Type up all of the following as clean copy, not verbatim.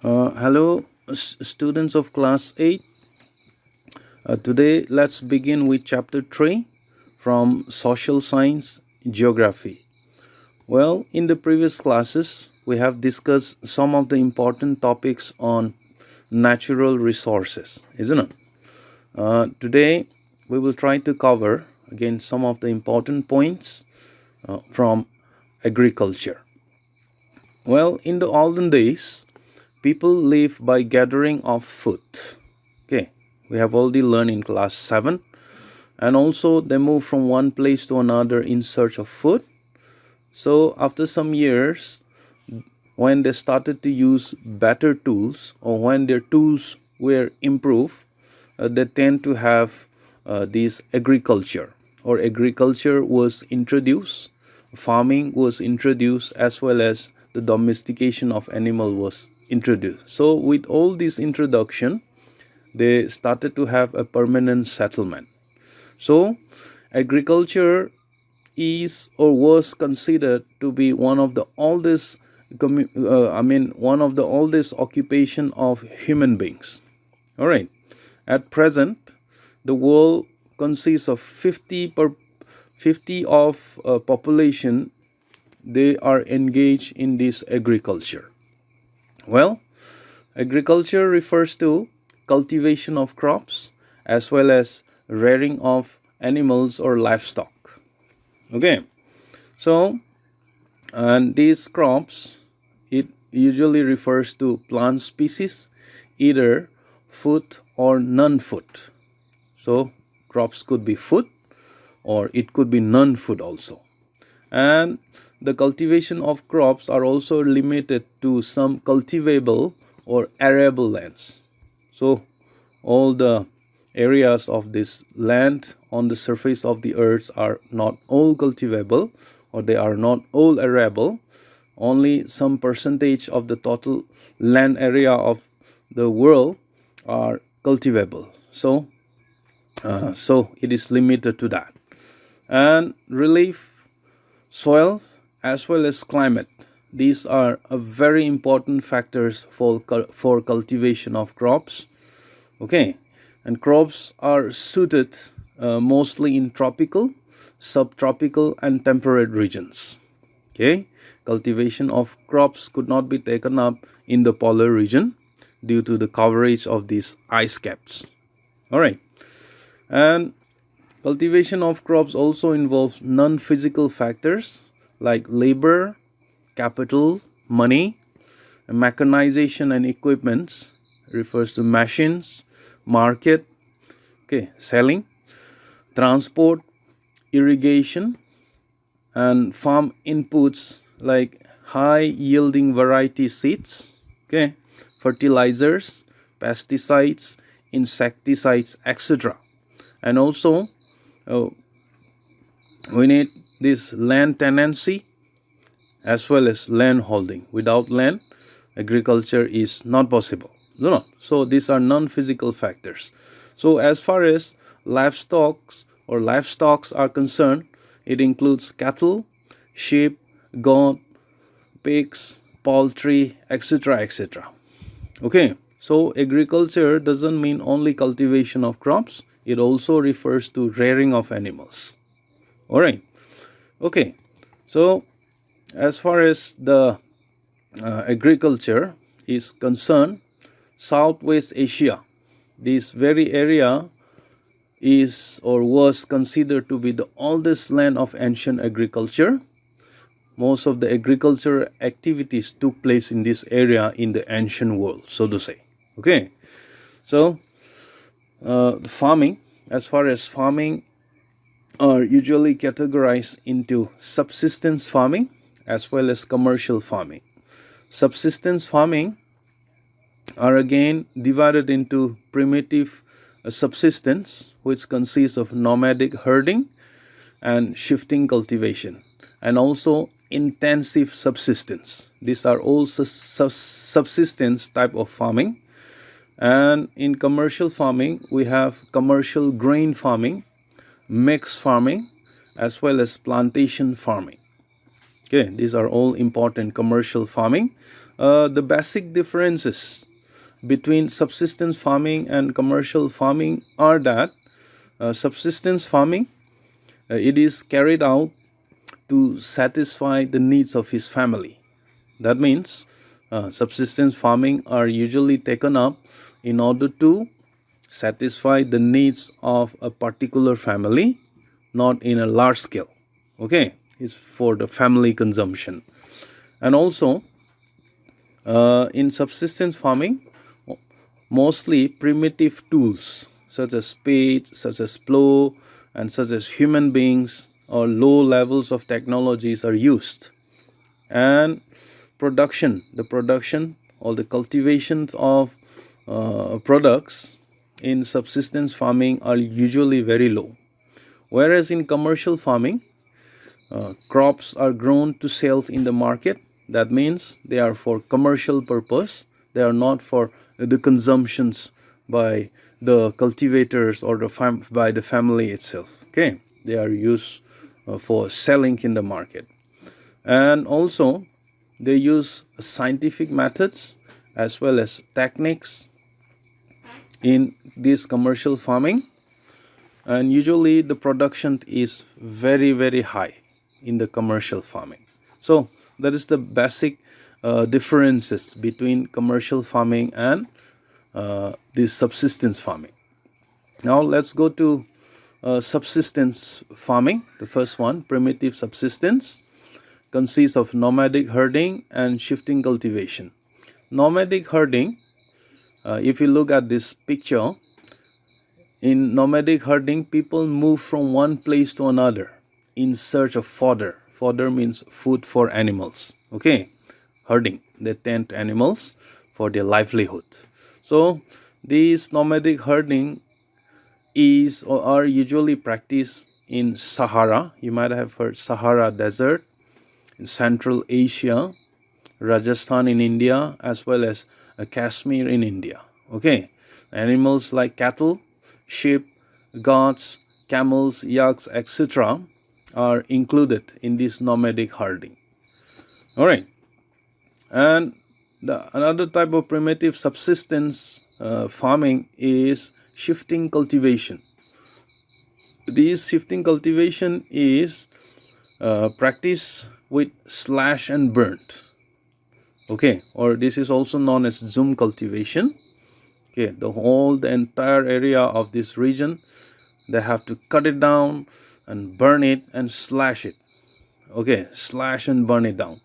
Hello, students of class 8. Today, let's begin with chapter 3 from Social Science Geography. Well, in the previous classes, we have discussed some of the important topics on natural resources, isn't it? Today, we will try to cover again some of the important points from agriculture. Well, in the olden days, people live by gathering of food. Okay, we have already learned in class 7. And also they move from one place to another in search of food. So after some years, when they started to use better tools, or when their tools were improved, they tend to have this agriculture, or agriculture was introduced, farming was introduced, as well as the domestication of animal was introduced. So with all this introduction, they started to have a permanent settlement. So agriculture is or was considered to be one of the oldest one of the oldest occupation of human beings. All right. At present, the world consists of 50 of population. They are engaged in this agriculture. Well, agriculture refers to cultivation of crops as well as rearing of animals or livestock. Okay, so and these crops, it usually refers to plant species, either food or non-food. So crops could be food or it could be non-food also. And the cultivation of crops are also limited to some cultivable or arable lands. So all the areas of this land on the surface of the earth are not all cultivable, or they are not all arable. Only some percentage of the total land area of the world are cultivable. So it is limited to that. And relief, soil, as well as climate, these are very important factors for cultivation of crops. Okay, and crops are suited mostly in tropical, subtropical, and temperate regions. Okay, cultivation of crops could not be taken up in the polar region due to the coverage of these ice caps. All right, and cultivation of crops also involves non-physical factors like labor, capital, money, mechanization and equipments, refers to machines, market, okay, selling, transport, irrigation, and farm inputs like high yielding variety seeds, okay, fertilizers, pesticides, insecticides, etc. And also we need this land tenancy as well as land holding. Without land, agriculture is not possible. No. So these are non-physical factors. So as far as livestocks are concerned, it includes cattle, sheep, goat, pigs, poultry, etc., etc. Okay. So agriculture doesn't mean only cultivation of crops. It also refers to rearing of animals. All right. Okay. So as far as the agriculture is concerned, Southwest Asia, this very area is or was considered to be the oldest land of ancient agriculture. Most of the agriculture activities took place in this area in the ancient world, so to say. Okay, so farming, as far as farming, are usually categorized into subsistence farming as well as commercial farming. Subsistence farming are again divided into primitive subsistence, which consists of nomadic herding and shifting cultivation, and also intensive subsistence. These are all subsistence type of farming. And in commercial farming, we have commercial grain farming, mixed farming, as well as plantation farming. Okay, these are all important commercial farming. The basic differences between subsistence farming and commercial farming are that subsistence farming, it is carried out to satisfy the needs of his family. That means subsistence farming are usually taken up in order to satisfy the needs of a particular family, not in a large scale. Okay, it's for the family consumption. And also in subsistence farming, mostly primitive tools such as spades, such as plow, and such as human beings or low levels of technologies are used. And the production or the cultivations of products in subsistence farming are usually very low. Whereas in commercial farming, crops are grown to sales in the market. That means they are for commercial purpose. They are not for the consumptions by the cultivators or by the family itself. Okay, they are used for selling in the market. And also they use scientific methods as well as techniques in this commercial farming, and usually the production is very, very high in the commercial farming. So that is the basic differences between commercial farming and this subsistence farming. Now let's go to subsistence farming. The first one, primitive subsistence, consists of nomadic herding and shifting cultivation. Nomadic herding, if you look at this picture, in nomadic herding, people move from one place to another in search of fodder. Fodder means food for animals. Okay, herding, they tend animals for their livelihood. So this nomadic herding is or are usually practiced in Sahara. You might have heard Sahara Desert, in Central Asia, Rajasthan in India, as well as Kashmir in India. Okay, animals like cattle, sheep, goats, camels, yaks, etc. are included in this nomadic herding. All right, and another type of primitive subsistence farming is shifting cultivation. This shifting cultivation is practiced with slash and burn. Okay, or this is also known as zoom cultivation. Okay, the entire area of this region, they have to cut it down and burn it and slash it. Okay, slash and burn it down,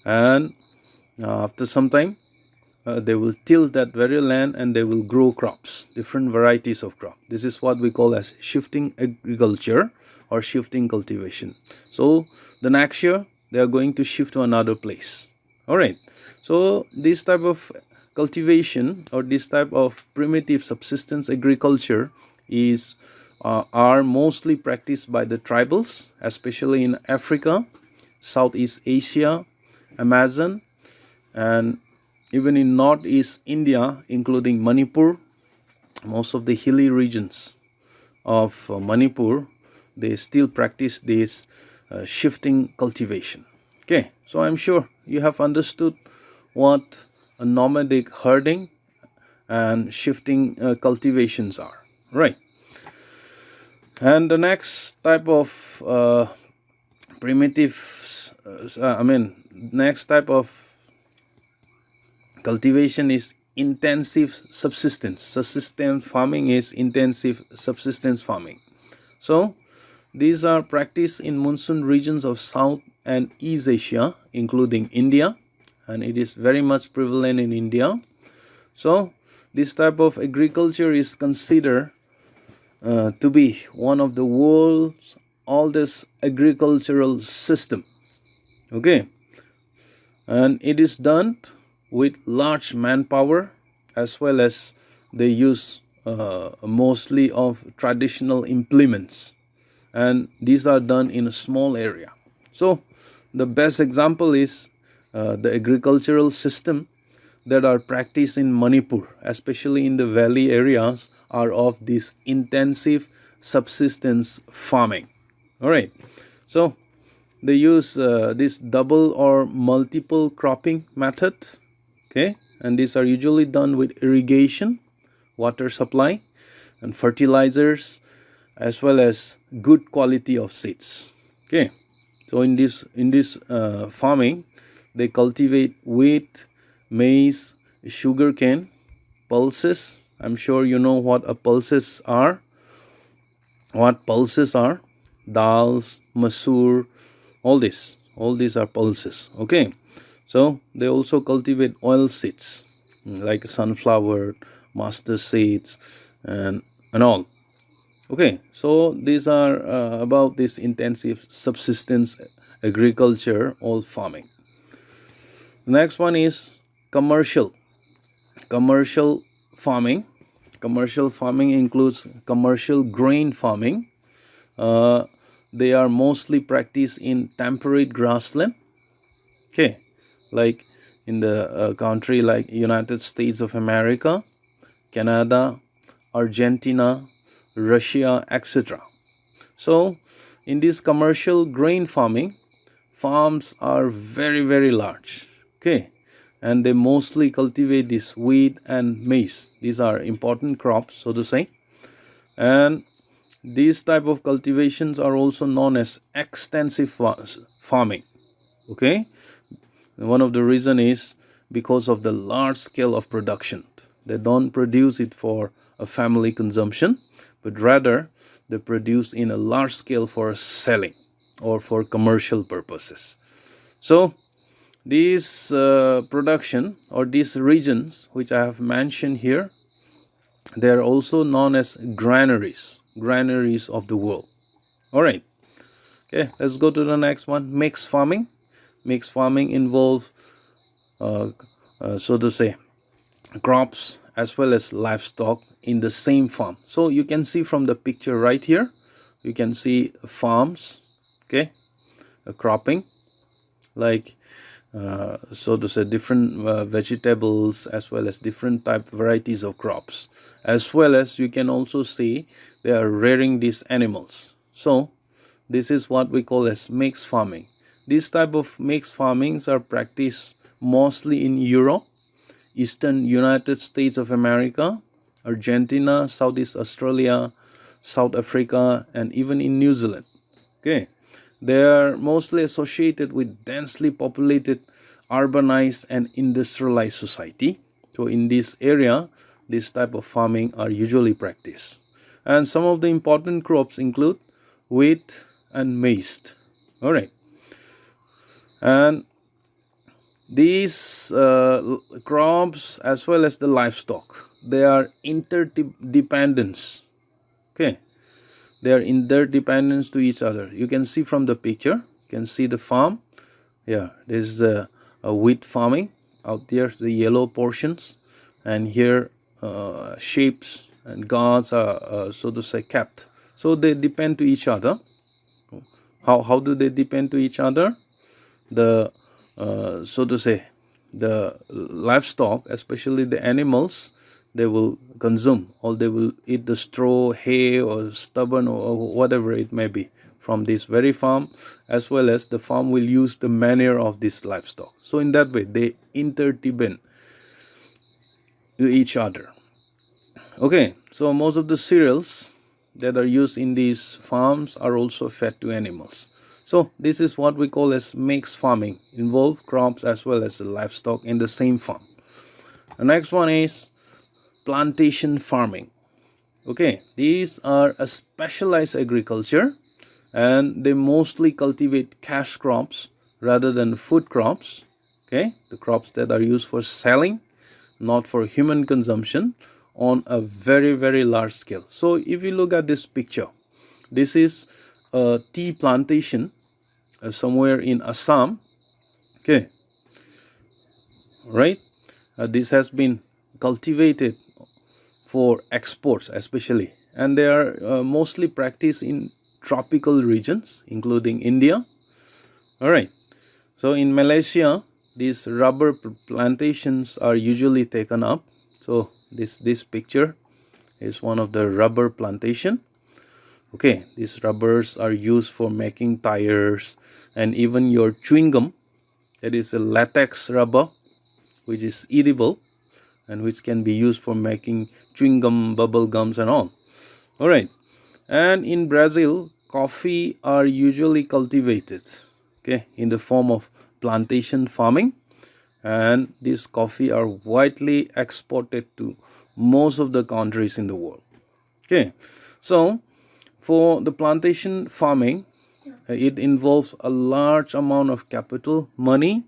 and after some time they will till that very land and they will grow crops, different varieties of crop. This is what we call as shifting agriculture or shifting cultivation. So the next year they are going to shift to another place. All right, so this type of cultivation or this type of primitive subsistence agriculture is are mostly practiced by the tribals, especially in Africa, Southeast Asia, Amazon, and even in Northeast India, including Manipur. Most of the hilly regions of Manipur, they still practice this shifting cultivation. Okay, so I'm sure you have understood what a nomadic herding and shifting cultivations are, right? And the next type of next type of cultivation is intensive subsistence. Subsistence farming is intensive subsistence farming. So these are practiced in monsoon regions of South and East Asia, including India, and it is very much prevalent in India. So this type of agriculture is considered to be one of the world's oldest agricultural system. Okay, and it is done with large manpower, as well as they use mostly of traditional implements, and these are done in a small area. So the best example is the agricultural system that are practiced in Manipur, especially in the valley areas, are of this intensive subsistence farming. All right, so they use this double or multiple cropping method, Okay, and these are usually done with irrigation, water supply, and fertilizers, as well as good quality of seeds. Okay, so in this farming, they cultivate wheat, maize, sugarcane, pulses. I'm sure you know what a pulses are. What pulses are? Dals, masoor, all these are pulses. Okay, so they also cultivate oil seeds like sunflower, mustard seeds, and all. Okay, so these are about this intensive subsistence agriculture or farming. The next one is commercial farming. Commercial farming includes commercial grain farming. uh, they are mostly practiced in temperate grassland. Okay, like in the country like United States of America, Canada, Argentina, Russia, etc. So in this commercial grain farming, farms are very large. Okay, and they mostly cultivate this wheat and maize. These are important crops, so to say. And these type of cultivations are also known as extensive farming. Okay, one of the reason is because of the large scale of production. They don't produce it for a family consumption, but rather they produce in a large scale for selling or for commercial purposes. So these production or these regions which I have mentioned here, they are also known as granaries of the world. All right. Okay, let's go to the next one. Mixed farming. Mixed farming involves, so to say, crops as well as livestock in the same farm. So you can see from the picture right here, you can see farms. Okay, a cropping like so to say different vegetables as well as different type varieties of crops, as well as you can also see they are rearing these animals. So this is what we call as mixed farming. These type of mixed farmings are practiced mostly in Europe, Eastern United States of America, Argentina, Southeast Australia, South Africa, and even in New Zealand. Okay, they are mostly associated with densely populated, urbanized, and industrialized society. So in this area, this type of farming are usually practiced. And some of the important crops include wheat and maize. All right, and these crops as well as the livestock, they are interdependence. Okay, they are interdependence to each other. You can see from the picture, you can see the farm. Yeah, this is a wheat farming out there, the yellow portions, and here sheep and goats are so to say kept. So they depend to each other. How do they depend to each other? The so to say the livestock, especially the animals, they will consume or they will eat the straw, hay, or stubborn, or whatever it may be from this very farm, as well as the farm will use the manure of this livestock. So in that way they interdepend to each other. Okay, so most of the cereals that are used in these farms are also fed to animals. So this is what we call as mixed farming, involve crops as well as the livestock in the same farm. The next one is plantation farming. Okay, these are a specialized agriculture, and they mostly cultivate cash crops rather than food crops. Okay, the crops that are used for selling, not for human consumption, on a very large scale. So if you look at this picture, this is a tea plantation somewhere in Assam. Okay, right. This has been cultivated for exports especially, and they are mostly practiced in tropical regions including India. All right, so in Malaysia these rubber plantations are usually taken up. So this picture is one of the rubber plantation. Okay, these rubbers are used for making tires and even your chewing gum. That is a latex rubber. which is edible and which can be used for making chewing gum, bubble gums and all. All right. And in Brazil, coffee are usually cultivated, okay, in the form of plantation farming, and this coffee are widely exported to most of the countries in the world. Okay, so for the plantation farming, it involves a large amount of capital, money,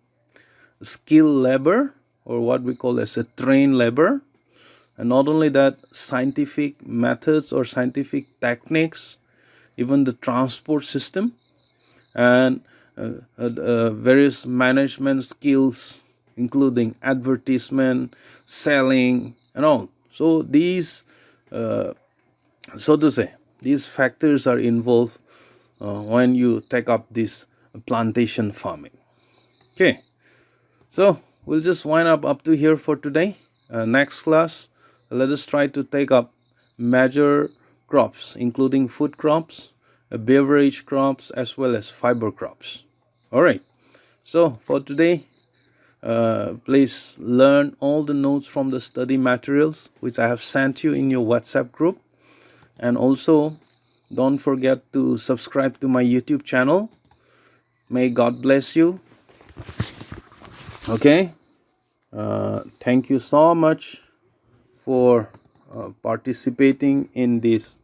skilled labor, or what we call as a trained labor, and not only that, scientific methods or scientific techniques, even the transport system, and various management skills, including advertisement, selling, and all. So these, so to say, these factors are involved when you take up this plantation farming. Okay, so we'll just wind up to here for today. Next class, let us try to take up major crops, including food crops, beverage crops, as well as fiber crops. All right. So for today, please learn all the notes from the study materials which I have sent you in your WhatsApp group, and also don't forget to subscribe to my YouTube channel. May God bless you. Okay. Thank you so much for participating in this